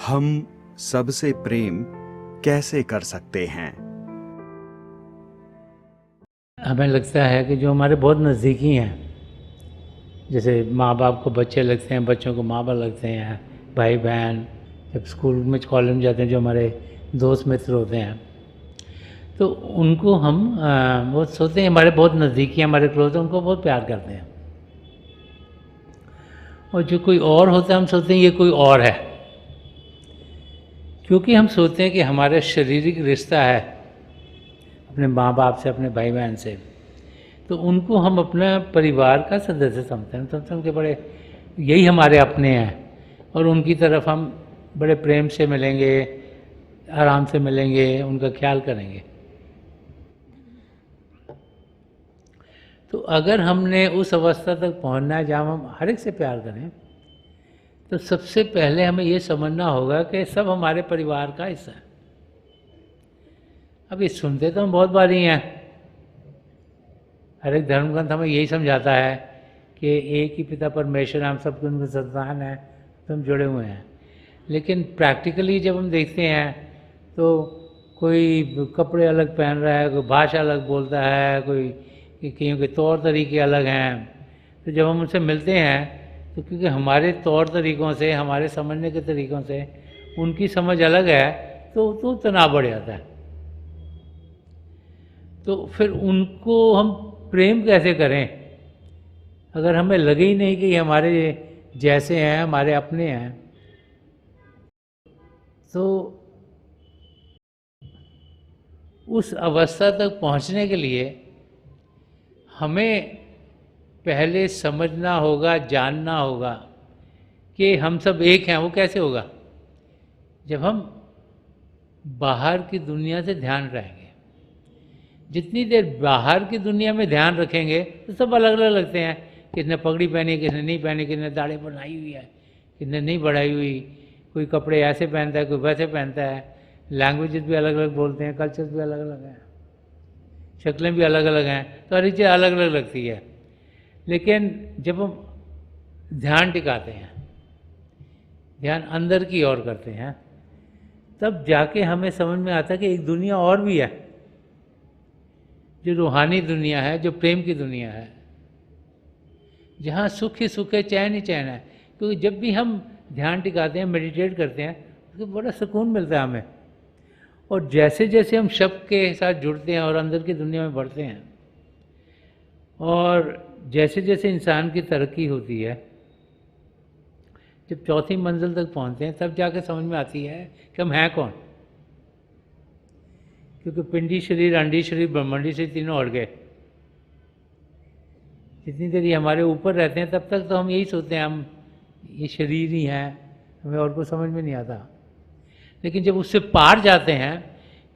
हम सबसे प्रेम कैसे कर सकते हैं? हमें लगता है कि जो हमारे बहुत नज़दीकी हैं, जैसे माँ बाप को बच्चे लगते हैं, बच्चों को माँ बाप लगते हैं, भाई बहन, जब स्कूल में कॉलेज में जाते हैं जो हमारे दोस्त मित्र होते हैं, तो उनको हम वो सोचते हैं हमारे बहुत नज़दीकी हैं, हमारे क्लोज हैं, उनको बहुत प्यार करते हैं। और जो कोई और होता है हम सोचते हैं ये कोई और है, क्योंकि हम सोचते हैं कि हमारा शारीरिक रिश्ता है अपने माँ बाप से, अपने भाई बहन से, तो उनको हम अपना परिवार का सदस्य समझते हैं, समझते हैं कि बड़े यही हमारे अपने हैं और उनकी तरफ हम बड़े प्रेम से मिलेंगे, आराम से मिलेंगे, उनका ख्याल करेंगे। तो अगर हमने उस अवस्था तक पहुंचना है जहाँ हम हर एक से प्यार करें, तो सबसे पहले हमें ये समझना होगा कि सब हमारे परिवार का हिस्सा है। अब ये सुनते तो हम बहुत बार ही हैं, हर एक धर्मग्रंथ हमें यही समझाता है कि एक ही पिता परमेश्वर, हम सबके उनके संतान हैं, तो हम जुड़े हुए हैं। लेकिन प्रैक्टिकली जब हम देखते हैं तो कोई कपड़े अलग पहन रहा है, कोई भाषा अलग बोलता है, कोई कईयों के तौर तरीके अलग हैं, तो जब हम उनसे मिलते हैं तो क्योंकि हमारे तौर तरीक़ों से, हमारे समझने के तरीक़ों से उनकी समझ अलग है, तो तनाव बढ़ जाता है। तो फिर उनको हम प्रेम कैसे करें अगर हमें लगे ही नहीं कि ये हमारे जैसे हैं, हमारे अपने हैं? तो उस अवस्था तक पहुंचने के लिए हमें पहले समझना होगा, जानना होगा कि हम सब एक हैं। वो कैसे होगा? जब हम बाहर की दुनिया से ध्यान रहेंगे। जितनी देर बाहर की दुनिया में ध्यान रखेंगे तो सब अलग अलग लगते हैं, किसने पगड़ी पहनी, किसने नहीं पहनी, किसने दाढ़ी बनाई हुई है, किसने नहीं बढ़ाई हुई, कोई कपड़े ऐसे पहनता है, कोई वैसे पहनता है, लैंग्वेजेस भी अलग अलग बोलते हैं, कल्चर्स भी अलग अलग हैं, शक्लें भी अलग अलग हैं, तो हर चीज़ अलग अलग लगती है। लेकिन जब हम ध्यान टिकाते हैं, ध्यान अंदर की ओर करते हैं, तब जाके हमें समझ में आता है कि एक दुनिया और भी है, जो रूहानी दुनिया है, जो प्रेम की दुनिया है, जहाँ सुख ही सुख है, चैन ही चैन है। क्योंकि जब भी हम ध्यान टिकाते हैं, मेडिटेट करते हैं, तो बड़ा सुकून मिलता है हमें। और जैसे जैसे हम शब्द के साथ जुड़ते हैं और अंदर की दुनिया में बढ़ते हैं, और जैसे जैसे इंसान की तरक्की होती है, जब चौथी मंजिल तक पहुंचते हैं, तब जाकर समझ में आती है कि हम हैं कौन। क्योंकि पिंडी शरीर, अंडी शरीर, ब्रह्मंडी शरीर तीनों अड़ गए। जितनी देर ये हमारे ऊपर रहते हैं तब तक तो हम यही सोचते हैं हम ये शरीर ही हैं, हमें और कुछ समझ में नहीं आता। लेकिन जब उससे पार जाते हैं,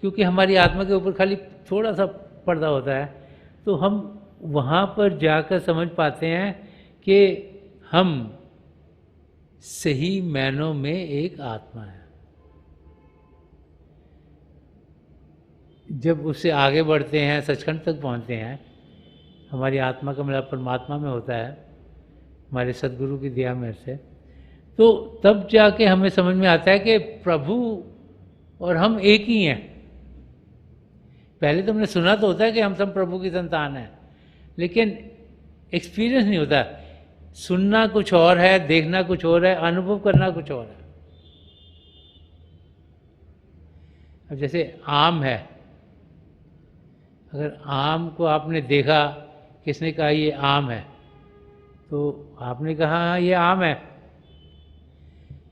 क्योंकि हमारी आत्मा के ऊपर खाली थोड़ा सा पर्दा होता है, तो हम वहाँ पर जाकर समझ पाते हैं कि हम सही मायनों में एक आत्मा है। जब उससे आगे बढ़ते हैं, सचखंड तक पहुँचते हैं, हमारी आत्मा का मिलाप परमात्मा में होता है, हमारे सदगुरु की दया मेरे से, तो तब जाके हमें समझ में आता है कि प्रभु और हम एक ही हैं। पहले तो हमने सुना तो होता है कि हम सब प्रभु की संतान हैं, लेकिन एक्सपीरियंस नहीं होता। सुनना कुछ और है, देखना कुछ और है, अनुभव करना कुछ और है। अब जैसे आम है, अगर आम को आपने देखा, किसने कहा ये आम है, तो आपने कहा हाँ ये आम है।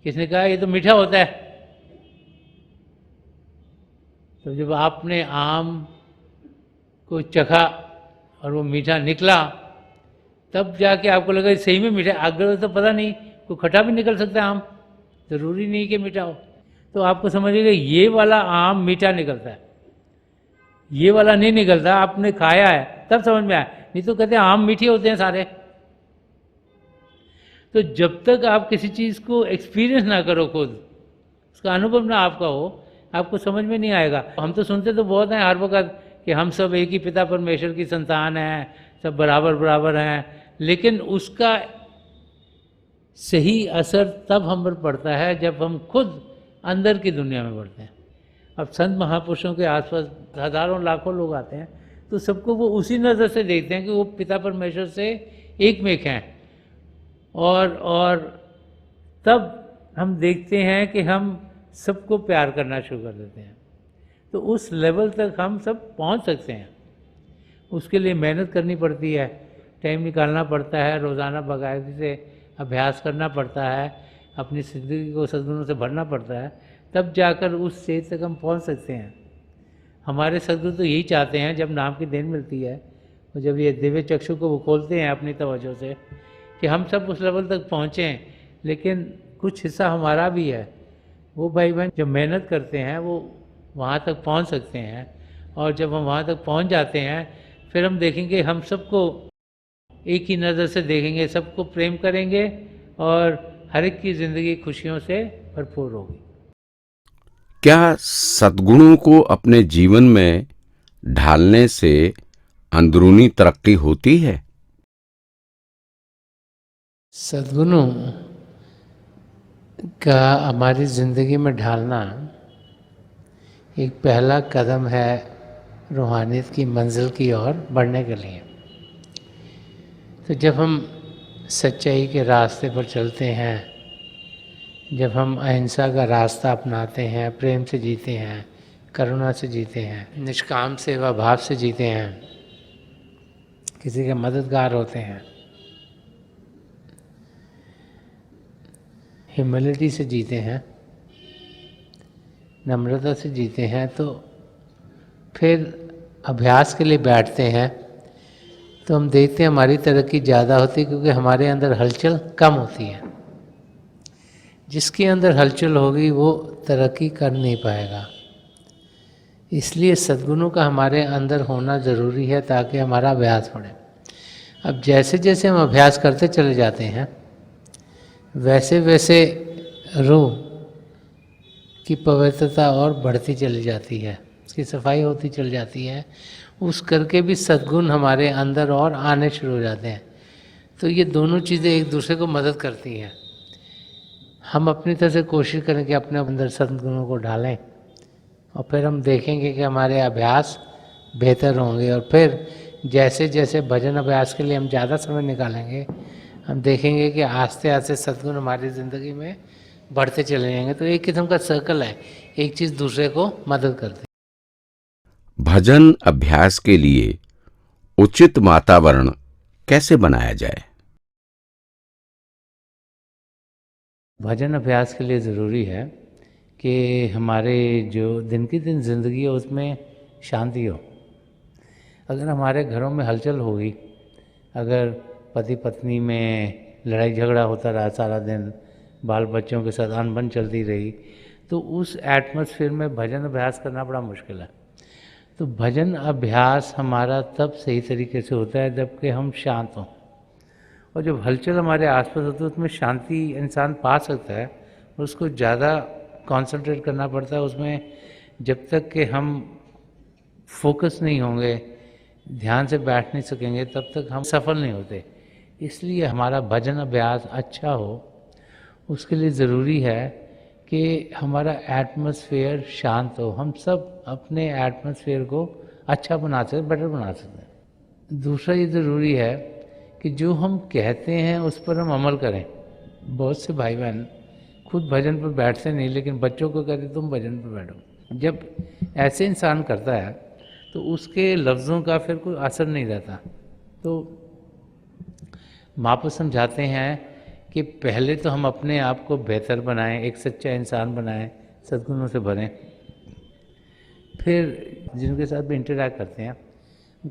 किसने कहा ये तो मीठा होता है। तो जब आपने आम को चखा और वो मीठा निकला, तब जाके आपको लगा सही में मीठा। अगर तो पता नहीं, कोई खट्टा भी निकल सकता है आम, ज़रूरी नहीं कि मीठा हो। तो आपको समझिएगा ये वाला आम मीठा निकलता है, ये वाला नहीं निकलता। आपने खाया है तब समझ में आया, नहीं तो कहते हैं आम मीठे होते हैं सारे। तो जब तक आप किसी चीज़ को एक्सपीरियंस ना करो, खुद उसका अनुभव ना आपका हो, आपको समझ में नहीं आएगा। हम तो सुनते तो बहुत हैं हर वक्त कि हम सब एक ही पिता परमेश्वर की संतान हैं, सब बराबर बराबर हैं, लेकिन उसका सही असर तब हम पर पड़ता है जब हम खुद अंदर की दुनिया में बढ़ते हैं। अब संत महापुरुषों के आसपास हज़ारों लाखों लोग आते हैं, तो सबको वो उसी नज़र से देखते हैं कि वो पिता परमेश्वर से एक में एक हैं। और तब हम देखते हैं कि हम सबको प्यार करना शुरू कर देते हैं। तो उस लेवल तक हम सब पहुंच सकते हैं। उसके लिए मेहनत करनी पड़ती है, टाइम निकालना पड़ता है, रोज़ाना बाकायदगी से अभ्यास करना पड़ता है, अपनी ज़िंदगी को सद्गुणों से भरना पड़ता है, तब जाकर उस स्टेज तक हम पहुंच सकते हैं। हमारे सद्गुरु तो यही चाहते हैं, जब नाम की देन मिलती है और जब ये दिव्य चक्षु को वो खोलते हैं अपनी तवज्जो से, कि हम सब उस लेवल तक पहुँचें। लेकिन कुछ हिस्सा हमारा भी है। वो भाई बहन जो मेहनत करते हैं वो वहाँ तक पहुँच सकते हैं, और जब हम वहाँ तक पहुँच जाते हैं फिर हम देखेंगे, हम सबको एक ही नज़र से देखेंगे, सबको प्रेम करेंगे और हर एक की ज़िंदगी खुशियों से भरपूर होगी। क्या सद्गुणों को अपने जीवन में ढालने से अंदरूनी तरक्की होती है? सद्गुणों का हमारी ज़िंदगी में ढालना एक पहला कदम है रूहानियत की मंजिल की ओर बढ़ने के लिए। तो जब हम सच्चाई के रास्ते पर चलते हैं, जब हम अहिंसा का रास्ता अपनाते हैं, प्रेम से जीते हैं, करुणा से जीते हैं, निष्काम सेवा भाव से जीते हैं, किसी के मददगार होते हैं, ह्यूमिलिटी से जीते हैं, नम्रता से जीते हैं, तो फिर अभ्यास के लिए बैठते हैं तो हम देखते हैं हमारी तरक्की ज़्यादा होती है, क्योंकि हमारे अंदर हलचल कम होती है। जिसके अंदर हलचल होगी वो तरक्की कर नहीं पाएगा। इसलिए सद्गुणों का हमारे अंदर होना ज़रूरी है ताकि हमारा अभ्यास बढ़े। अब जैसे जैसे हम अभ्यास करते चले जाते हैं, वैसे वैसे रूह की पवित्रता और बढ़ती चली जाती है, उसकी सफाई होती चली जाती है, उस करके भी सद्गुण हमारे अंदर और आने शुरू हो जाते हैं। तो ये दोनों चीज़ें एक दूसरे को मदद करती हैं। हम अपनी तरफ से कोशिश करें कि अपने अंदर सद्गुणों को डालें, और फिर हम देखेंगे कि हमारे अभ्यास बेहतर होंगे। और फिर जैसे जैसे भजन अभ्यास के लिए हम ज़्यादा समय निकालेंगे, हम देखेंगे कि आस्ते आस्ते सद्गुण हमारी ज़िंदगी में बढ़ते चले जाएंगे। तो एक किस्म का सर्कल है, एक चीज़ दूसरे को मदद करती है। भजन अभ्यास के लिए उचित वातावरण कैसे बनाया जाए? भजन अभ्यास के लिए ज़रूरी है कि हमारे जो दिन की दिन ज़िंदगी है उसमें शांति हो। अगर हमारे घरों में हलचल होगी, अगर पति पत्नी में लड़ाई झगड़ा होता रहा सारा दिन, बाल बच्चों के साथ अनबन चलती रही, तो उस एटमॉस्फेयर में भजन अभ्यास करना बड़ा मुश्किल है। तो भजन अभ्यास हमारा तब सही तरीके से होता है जबकि हम शांत हों, और जब हलचल हमारे आसपास होती है उसमें शांति इंसान पा सकता है। उसको ज़्यादा कंसंट्रेट करना पड़ता है उसमें। जब तक कि हम फोकस नहीं होंगे, ध्यान से बैठ नहीं सकेंगे, तब तक हम सफल नहीं होते। इसलिए हमारा भजन अभ्यास अच्छा हो, उसके लिए ज़रूरी है कि हमारा एटमॉस्फेयर शांत हो। हम सब अपने एटमॉस्फेयर को अच्छा बना सकते, बेटर बना सकते हैं। दूसरा ये ज़रूरी है कि जो हम कहते हैं उस पर हम अमल करें। बहुत से भाई बहन खुद भजन पर बैठते नहीं, लेकिन बच्चों को कहते तुम भजन पर बैठो। जब ऐसे इंसान करता है तो उसके लफ्ज़ों का फिर कोई असर नहीं रहता। तो महापुरुष समझाते हैं कि पहले तो हम अपने आप को बेहतर बनाएं, एक सच्चा इंसान बनाएं, सद्गुणों से भरें। फिर जिनके साथ भी इंटरैक्ट करते हैं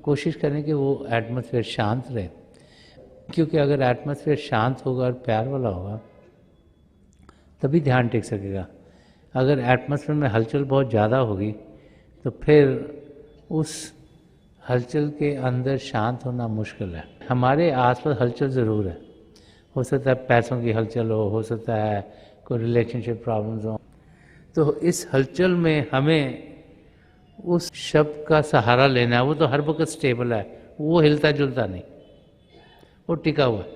कोशिश करें कि वो एटमॉस्फेयर शांत रहे, क्योंकि अगर एटमॉस्फेयर शांत होगा और प्यार वाला होगा तभी ध्यान टिक सकेगा। अगर एटमॉस्फेयर में हलचल बहुत ज़्यादा होगी तो फिर उस हलचल के अंदर शांत होना मुश्किल है। हमारे आसपास हलचल ज़रूर है, हो सकता है पैसों की हलचल हो सकता है कोई रिलेशनशिप प्रॉब्लम्स हो। तो इस हलचल में हमें उस शब्द का सहारा लेना है। वो तो हर वक्त स्टेबल है, वो हिलता जुलता नहीं, वो टिका हुआ है,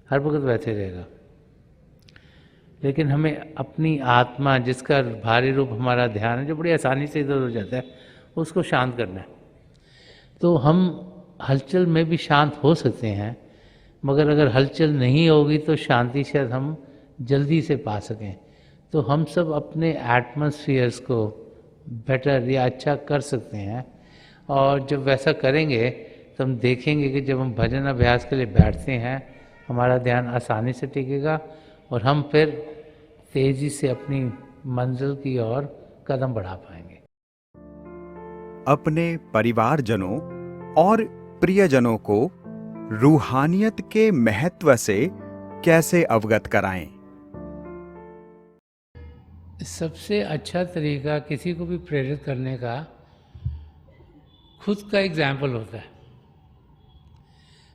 हर वक्त वैसे रहेगा। लेकिन हमें अपनी आत्मा, जिसका भारी रूप हमारा ध्यान है, जो बड़ी आसानी से इधर हो जाता है, उसको शांत करना है। तो हम हलचल में भी शांत हो सकते हैं, मगर अगर हलचल नहीं होगी तो शांति शायद हम जल्दी से पा सकें। तो हम सब अपने एटमॉस्फेयर्स को बेटर या अच्छा कर सकते हैं, और जब वैसा करेंगे तो हम देखेंगे कि जब हम भजन अभ्यास के लिए बैठते हैं, हमारा ध्यान आसानी से टिकेगा और हम फिर तेज़ी से अपनी मंजिल की ओर कदम बढ़ा पाएंगे। अपने परिवारजनों और प्रियजनों को रूहानियत के महत्व से कैसे अवगत कराएं? सबसे अच्छा तरीका किसी को भी प्रेरित करने का खुद का एग्जाम्पल होता है।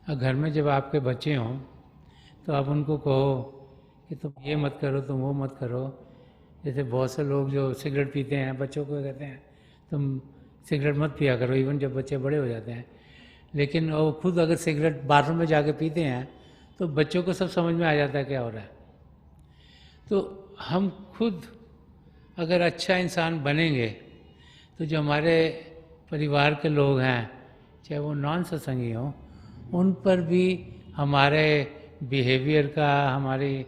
और घर में जब आपके बच्चे हों तो आप उनको कहो कि तुम ये मत करो, तुम वो मत करो। जैसे बहुत से लोग जो सिगरेट पीते हैं, बच्चों को कहते हैं तुम सिगरेट मत पिया करो, इवन जब बच्चे बड़े हो जाते हैं। लेकिन वो खुद अगर सिगरेट बाथरूम में जाके पीते हैं तो बच्चों को सब समझ में आ जाता है क्या हो रहा है। तो हम खुद अगर अच्छा इंसान बनेंगे तो जो हमारे परिवार के लोग हैं, चाहे वो नॉन सत्संगी हों, उन पर भी हमारे बिहेवियर का, हमारे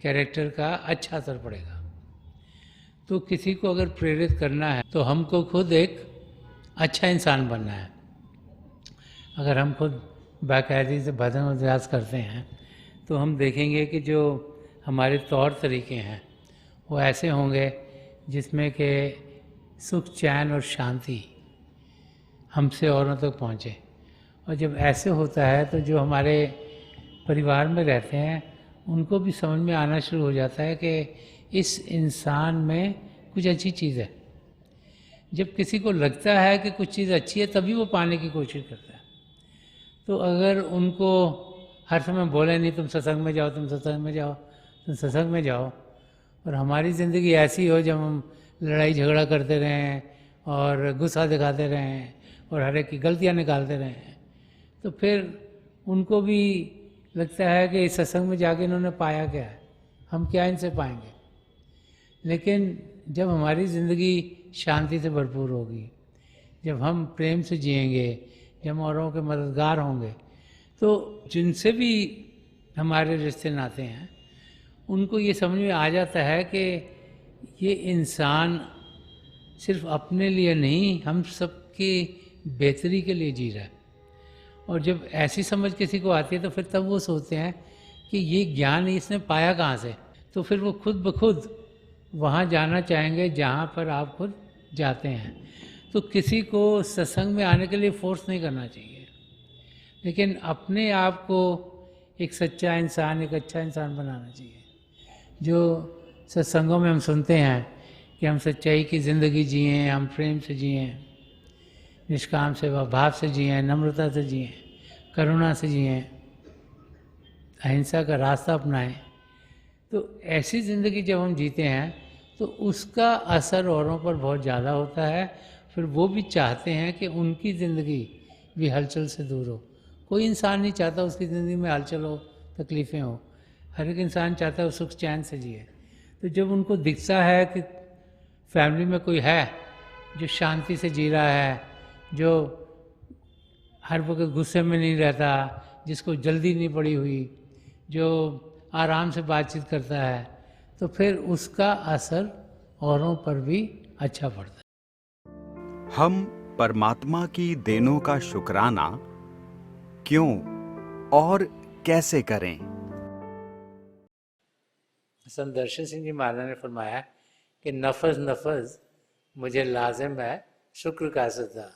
कैरेक्टर का अच्छा असर पड़ेगा। तो किसी को अगर प्रेरित करना है तो हमको खुद एक अच्छा इंसान बनना है। अगर हम खुद बाकायदगी से भजन अभ्यास करते हैं तो हम देखेंगे कि जो हमारे तौर तरीके हैं वो ऐसे होंगे जिसमें कि सुख, चैन और शांति हमसे औरों तक पहुँचे। और जब ऐसे होता है तो जो हमारे परिवार में रहते हैं उनको भी समझ में आना शुरू हो जाता है कि इस इंसान में कुछ अच्छी चीज़ है। जब किसी को लगता है कि कुछ चीज़ अच्छी है तभी वो पाने की कोशिश करता है। तो अगर उनको हर समय बोले नहीं तुम सत्संग में जाओ, तुम सत्संग में जाओ, तुम सत्संग में जाओ, और हमारी ज़िंदगी ऐसी हो जब हम लड़ाई झगड़ा करते रहें और गुस्सा दिखाते रहें और हर एक की गलतियाँ निकालते रहें, तो फिर उनको भी लगता है कि इस सत्संग में जाके इन्होंने पाया क्या है, हम क्या इनसे पाएंगे। लेकिन जब हमारी ज़िंदगी शांति से भरपूर होगी, जब हम प्रेम से जिएंगे, जब हम औरों के मददगार होंगे, तो जिनसे भी हमारे रिश्ते नाते हैं उनको ये समझ में आ जाता है कि ये इंसान सिर्फ अपने लिए नहीं, हम सबकी बेहतरी के लिए जी रहा है। और जब ऐसी समझ किसी को आती है तो फिर तब वो सोचते हैं कि ये ज्ञान इसने पाया कहाँ से। तो फिर वो खुद ब खुद वहाँ जाना चाहेंगे जहाँ पर आप खुद जाते हैं। तो किसी को सत्संग में आने के लिए फोर्स नहीं करना चाहिए, लेकिन अपने आप को एक सच्चा इंसान, एक अच्छा इंसान बनाना चाहिए। जो सत्संगों में हम सुनते हैं कि हम सच्चाई की ज़िंदगी जिएँ, हम प्रेम से जिएँ, निष्काम सेवा भाव से जिएँ, नम्रता से जिएँ, करुणा से जिएँ, अहिंसा का रास्ता अपनाएं। तो ऐसी ज़िंदगी जब हम जीते हैं तो उसका असर औरों पर बहुत ज़्यादा होता है। फिर वो भी चाहते हैं कि उनकी ज़िंदगी भी हलचल से दूर हो। कोई इंसान नहीं चाहता उसकी ज़िंदगी में हलचल हो, तकलीफ़ें हो। हर एक इंसान चाहता है वो सुख चैन से जिए। तो जब उनको दिखता है कि फैमिली में कोई है जो शांति से जी रहा है, जो हर वक्त गुस्से में नहीं रहता, जिसको जल्दी नहीं पड़ी हुई, जो आराम से बातचीत करता है, तो फिर उसका असर औरों पर भी अच्छा पड़ता है। हम परमात्मा की देनों का शुक्राना क्यों और कैसे करें? संत दर्शन सिंह जी महाराज ने फरमाया कि नफस नफस मुझे लाजिम है शुक्र का सदा,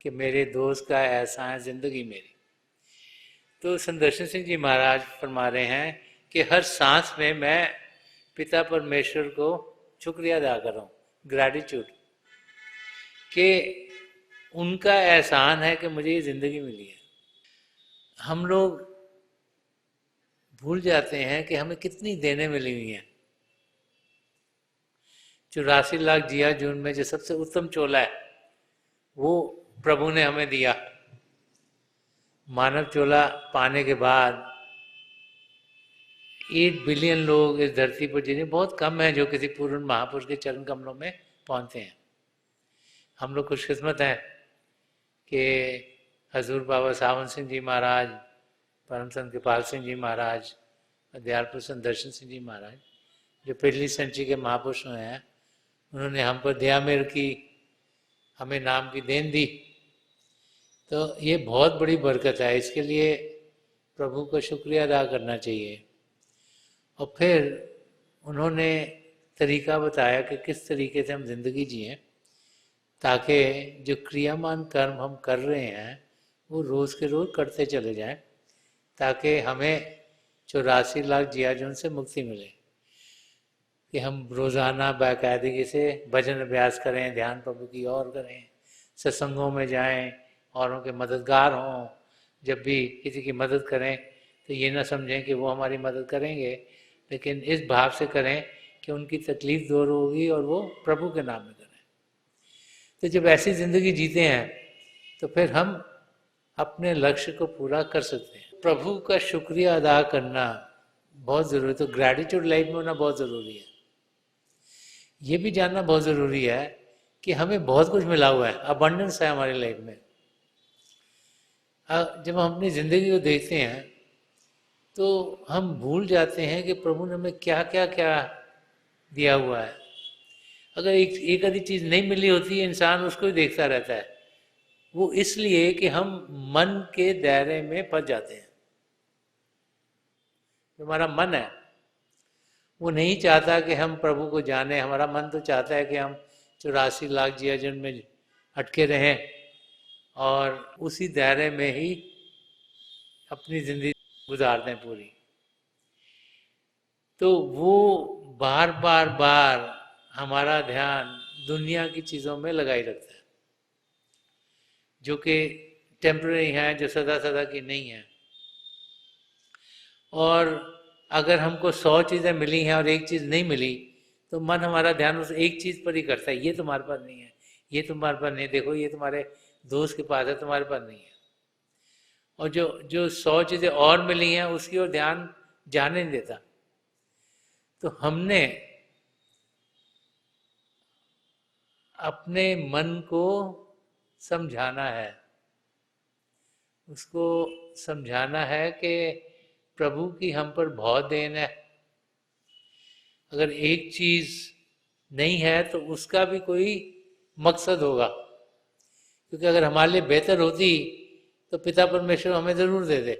कि मेरे दोस्त का ऐसा है ज़िंदगी मेरी। तो संत दर्शन सिंह जी महाराज फरमा रहे हैं कि हर सांस में मैं पिता परमेश्वर को शुक्रिया अदा कर रहा हूँ, ग्रैटिट्यूड, कि उनका एहसान है कि मुझे ये ज़िंदगी मिली है। हम लोग भूल जाते हैं कि हमें कितनी देने मिली हुई हैं। 84 लाख जिया जून में जो सबसे उत्तम चोला है वो प्रभु ने हमें दिया। मानव चोला पाने के बाद 8 बिलियन लोग इस धरती पर जिन्हें बहुत कम है जो किसी पूर्ण महापुरुष के चरण कमलों में पहुंचते हैं। हम लोग खुशकिस्मत हैं कि हजूर बाबा सावन सिंह जी महाराज, परम संत कृपाल सिंह जी महाराज, दयाल प्रसन्न दर्शन सिंह जी महाराज, जो पिछली सेंचुरी के महापुरुष हुए हैं, उन्होंने हम पर दया मेहर की, हमें नाम की देन दी। तो ये बहुत बड़ी बरकत है, इसके लिए प्रभु का शुक्रिया अदा करना चाहिए। और फिर उन्होंने तरीका बताया कि किस तरीके से हम जिंदगी जिएं ताकि जो क्रियामान कर्म हम कर रहे हैं वो रोज़ के रोज़ करते चले जाएं, ताकि हमें 84 लाख जियाजून से मुक्ति मिले। कि हम रोज़ाना बाकायदगी से भजन अभ्यास करें, ध्यान प्रभु की ओर करें, सत्संगों में जाएं, औरों के मददगार हों। जब भी किसी की मदद करें तो ये ना समझें कि वो हमारी मदद करेंगे, लेकिन इस भाव से करें कि उनकी तकलीफ़ दूर होगी और वो प्रभु के नाम में करें। तो जब ऐसी ज़िंदगी जीते हैं तो फिर हम अपने लक्ष्य को पूरा कर सकते हैं। प्रभु का शुक्रिया अदा करना बहुत ज़रूरी है। तो ग्रैटिट्यूड लाइफ में होना बहुत ज़रूरी है। ये भी जानना बहुत ज़रूरी है कि हमें बहुत कुछ मिला हुआ है, अबंडेंस है हमारी लाइफ में। जब हम अपनी ज़िंदगी को देखते हैं तो हम भूल जाते हैं कि प्रभु ने हमें क्या क्या क्या दिया हुआ है। अगर एक आधी चीज़ नहीं मिली होती है, इंसान उसको ही देखता रहता है। वो इसलिए कि हम मन के दायरे में फंस जाते हैं। जो हमारा मन है वो नहीं चाहता कि हम प्रभु को जाने। हमारा मन तो चाहता है कि हम 84 लाख जियाजन में अटके रहें और उसी दायरे में ही अपनी जिंदगी गुजार दें पूरी। तो वो बार बार बार हमारा ध्यान दुनिया की चीज़ों में लगाई रखता है, जो कि टेम्पररी हैं, जो सदा सदा की नहीं है। और अगर हमको 100 चीज़ें मिली हैं और एक चीज़ नहीं मिली तो मन हमारा ध्यान उस एक चीज़ पर ही करता है। ये तुम्हारे पास नहीं है, ये तुम्हारे पास नहीं, देखो ये तुम्हारे दोस्त के पास है, तुम्हारे पास नहीं है। और जो जो 100 चीज़ें और मिली हैं उसकी ओर ध्यान जाने नहीं देता। तो हमने अपने मन को समझाना है, उसको समझाना है कि प्रभु की हम पर बहुत देन है। अगर एक चीज़ नहीं है तो उसका भी कोई मकसद होगा, क्योंकि अगर हमारे लिए बेहतर होती तो पिता परमेश्वर हमें ज़रूर दे दे।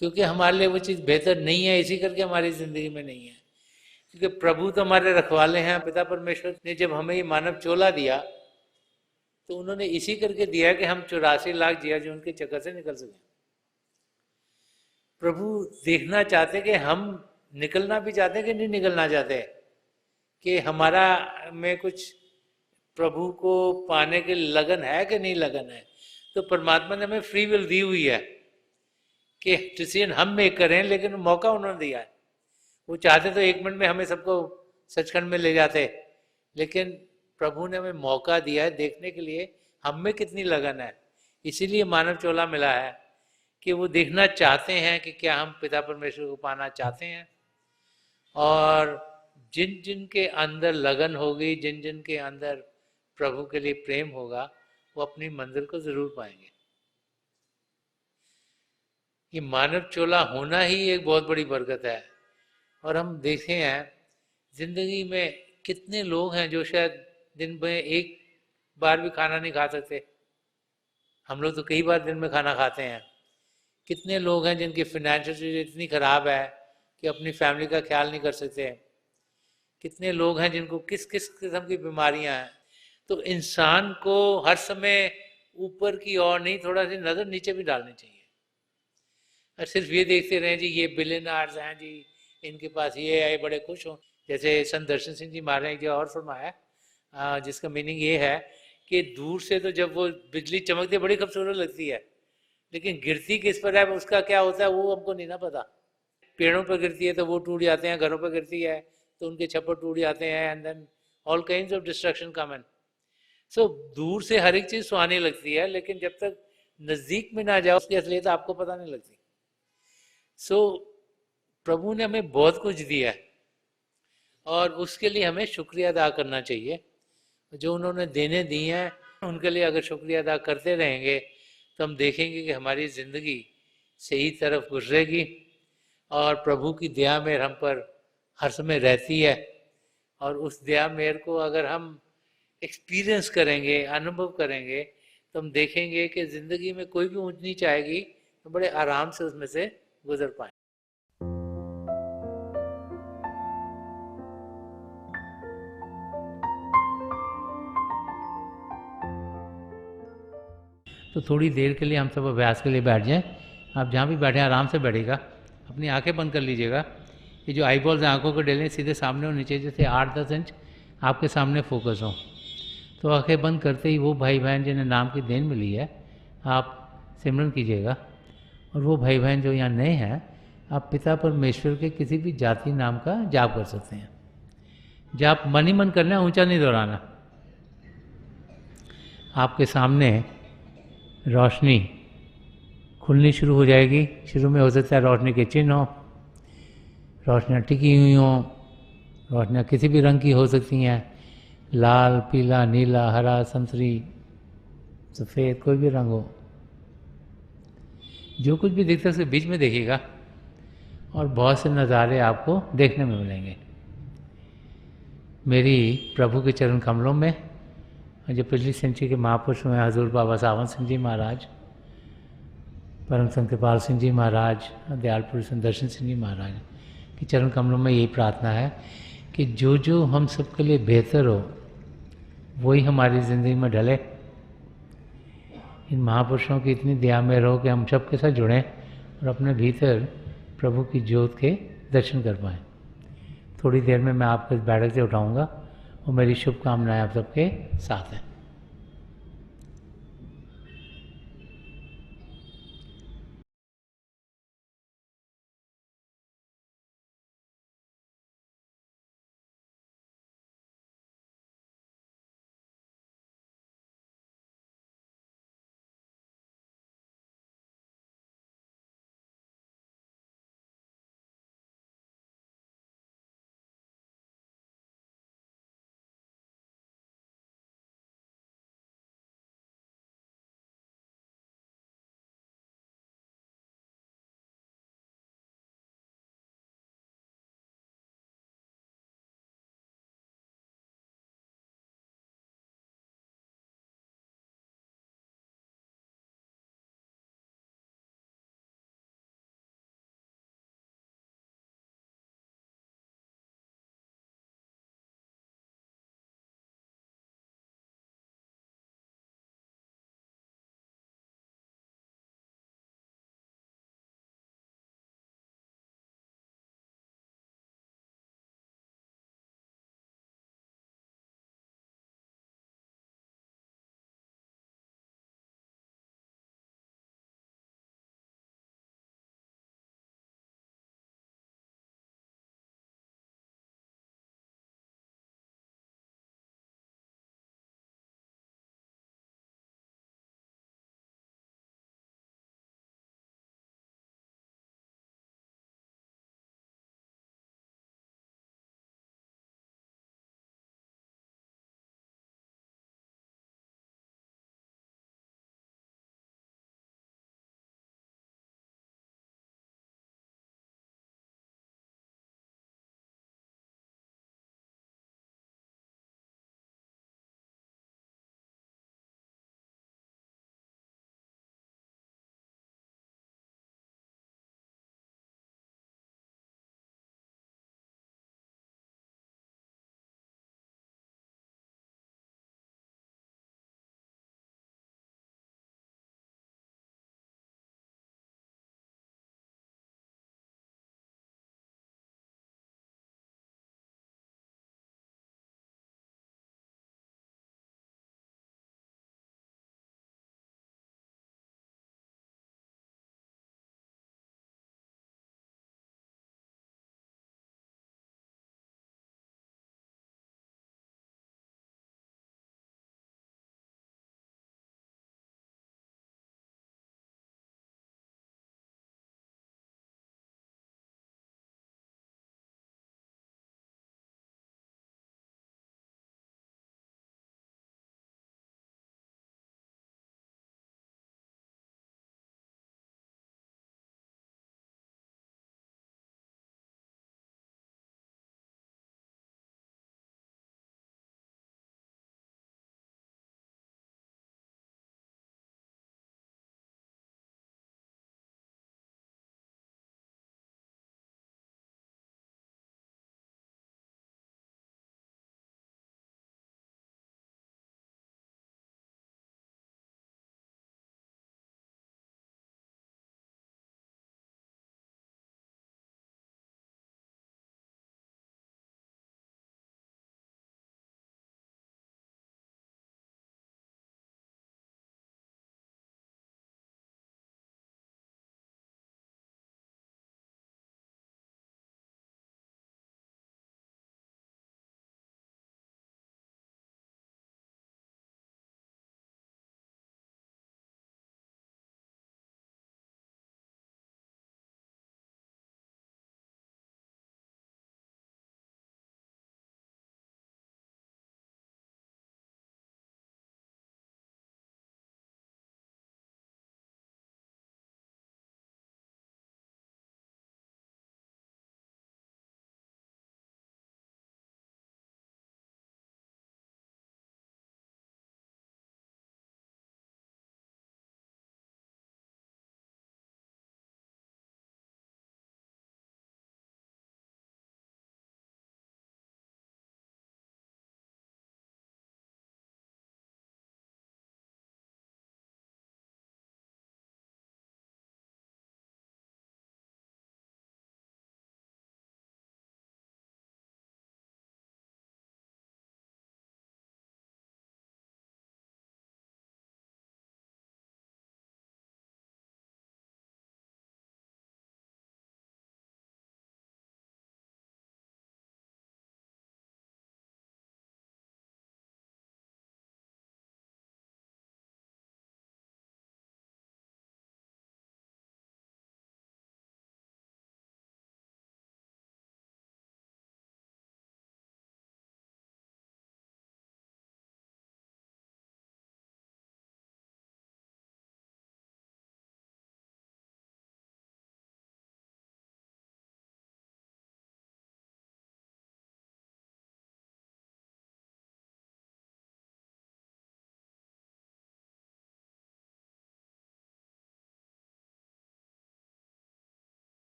क्योंकि हमारे लिए वो चीज़ बेहतर नहीं है, इसी करके हमारी ज़िंदगी में नहीं है। क्योंकि प्रभु तो हमारे रखवाले हैं। पिता परमेश्वर ने जब हमें ये मानव चोला दिया तो उन्होंने इसी करके दिया कि हम 84 लाख जियाजून के चक्कर से निकल सकें। प्रभु देखना चाहते कि हम निकलना भी चाहते कि नहीं निकलना चाहते, कि हमारा में कुछ प्रभु को पाने के लगन है कि नहीं लगन है। तो परमात्मा ने हमें फ्री विल दी हुई है कि डिसीजन हम मेक करें, लेकिन मौका उन्होंने दिया है। वो चाहते तो 1 मिनट में हमें सबको सचखंड में ले जाते, लेकिन प्रभु ने हमें मौका दिया है देखने के लिए हम में कितनी लगन है। इसीलिए मानव चोला मिला है कि वो देखना चाहते हैं कि क्या हम पिता परमेश्वर को पाना चाहते हैं। और जिन जिन के अंदर लगन होगी, जिन जिन के अंदर प्रभु के लिए प्रेम होगा, वो अपनी मंजिल को जरूर पाएंगे। ये मानव चोला होना ही एक बहुत बड़ी बरकत है। और हम देखे हैं जिंदगी में कितने लोग हैं जो शायद दिन में एक बार भी खाना नहीं खा सकते। हम लोग तो कई बार दिन में खाना खाते हैं। कितने लोग हैं जिनकी फाइनेंशियल सिचुएशन इतनी खराब है कि अपनी फैमिली का ख्याल नहीं कर सकते। कितने लोग हैं जिनको किस किस किस्म की बीमारियां हैं। तो इंसान को हर समय ऊपर की ओर नहीं, थोड़ा सी नज़र नीचे भी डालनी चाहिए। और सिर्फ ये देखते रहें जी ये बिलियनर्स हैं जी, इनके पास ये है, बड़े खुश हों। जैसे संत दर्शन सिंह जी महाराज ने जो और फरमाया, जिसका मीनिंग ये है कि दूर से तो जब वो बिजली चमकती है बड़ी खूबसूरत लगती है, लेकिन गिरती किस पर है उसका क्या होता है वो हमको नहीं ना पता। पेड़ों पर गिरती है तो वो टूट जाते हैं, घरों पर गिरती है तो उनके छप्पर टूट जाते हैं, and then all kinds of destruction come in. So दूर से हर एक चीज़ सुहानी लगती है, लेकिन जब तक नज़दीक में ना जाओ उसकी असलियत आपको पता नहीं लगती। सो प्रभु ने हमें बहुत कुछ दिया है और उसके लिए हमें शुक्रिया अदा करना चाहिए। जो उन्होंने देने दिए हैं उनके लिए अगर शुक्रिया अदा करते रहेंगे तो हम देखेंगे कि हमारी ज़िंदगी सही तरफ गुजरेगी और प्रभु की दया मेहर हम पर हर समय रहती है। और उस दया मेहर को अगर हम एक्सपीरियंस करेंगे, अनुभव करेंगे, तो हम देखेंगे कि ज़िंदगी में कोई भी ऊंच नीच आएगी तो बड़े आराम से उसमें से गुजर पाएंगे। तो थोड़ी देर के लिए हम सब अभ्यास के लिए बैठ जाएं। आप जहाँ भी बैठे आराम से बैठेगा, अपनी आंखें बंद कर लीजिएगा। ये जो आई बॉल्स आँखों को डेलें सीधे सामने और नीचे जैसे 8-10 इंच आपके सामने फोकस हो। तो आंखें बंद करते ही वो भाई बहन जिन्हें नाम की देन मिली है आप सिमरन कीजिएगा। और वो भाई बहन जो यहाँ नए हैं, आप पिता परमेश्वर के किसी भी जाति नाम का जाप कर सकते हैं। जाप मन ही मन करना, ऊंचा नहीं दोहराना। आपके सामने रोशनी खुलनी शुरू हो जाएगी। शुरू में हो सकता है रोशनी के चिन्ह हो, रोशनियाँ टिकी हुई हों, रोशनियाँ किसी भी रंग की हो सकती हैं, लाल, पीला, नीला, हरा, संतरी, सफ़ेद, कोई भी रंग हो। जो कुछ भी दिखता है उसके बीच में देखिएगा और बहुत से नज़ारे आपको देखने में मिलेंगे। मेरी प्रभु के चरण कमलों में जो पिछली सेंचुरी के महापुरुष हुए हजूर बाबा सावन सिंह जी महाराज, परम संत कृपाल सिंह जी महाराज, दयाल पुरुष दर्शन सिंह जी महाराज के चरण कमलों में यही प्रार्थना है कि जो जो हम सबके लिए बेहतर हो वही हमारी ज़िंदगी में ढले। इन महापुरुषों की इतनी दया में रहो कि हम सबके साथ जुड़ें और अपने भीतर प्रभु की ज्योत के दर्शन कर पाएँ। थोड़ी देर में मैं आपको इस बैठक से उठाऊँगा और मेरी शुभकामनाएं आप सबके साथ हैं।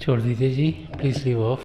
छोड़ दीजिए जी, प्लीज़ लीव ऑफ।